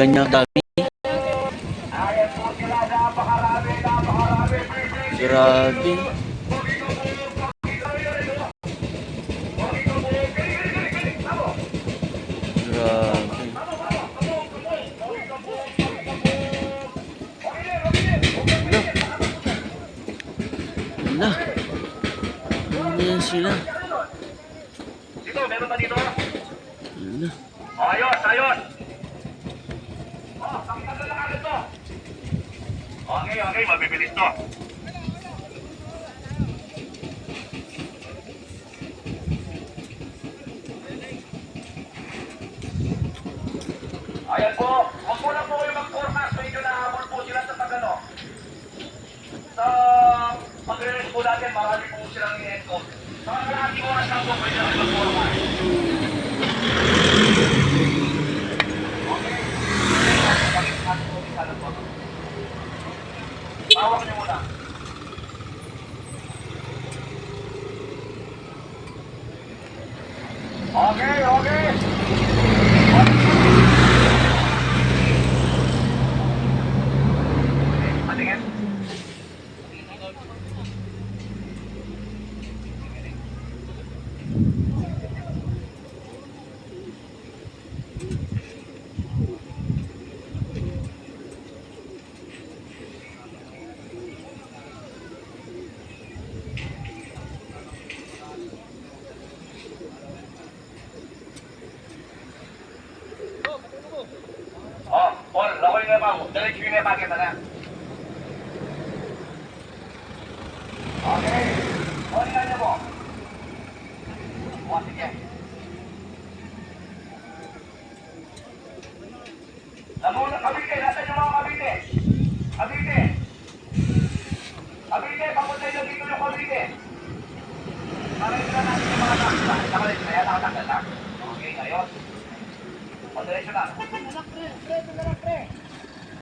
ganyan dami. Grabe. Grabe. Wala. Ano yan sila? Dito, meron ba dito? Wala. Ayos, ayos. Sakitan na lang agad to. Okay, okay, mabibilis to. Ayan po, huwag mo lang po kayo mag-forecast. Medyo nahabol po sila sa pagano. Sa pag-release po natin, marami po silang i-encode. Sa kalahating oras lang po, pwede natin mag-forecast. Hawak niyo muna. Okay, okay. Patingin. Paul, lakoy na pa mo. Diretso yung napakita na. Okay. Kunin na mo. O, sige. Namuna, Cavite. Nasaan yung mga Cavite? Cavite. Cavite, papunta yung dito yung Cavite. Para ito na natin yung mga takta. Nakalit na yan, nakatakta na. Okay, ngayon. O, diretso na. Pre, pre.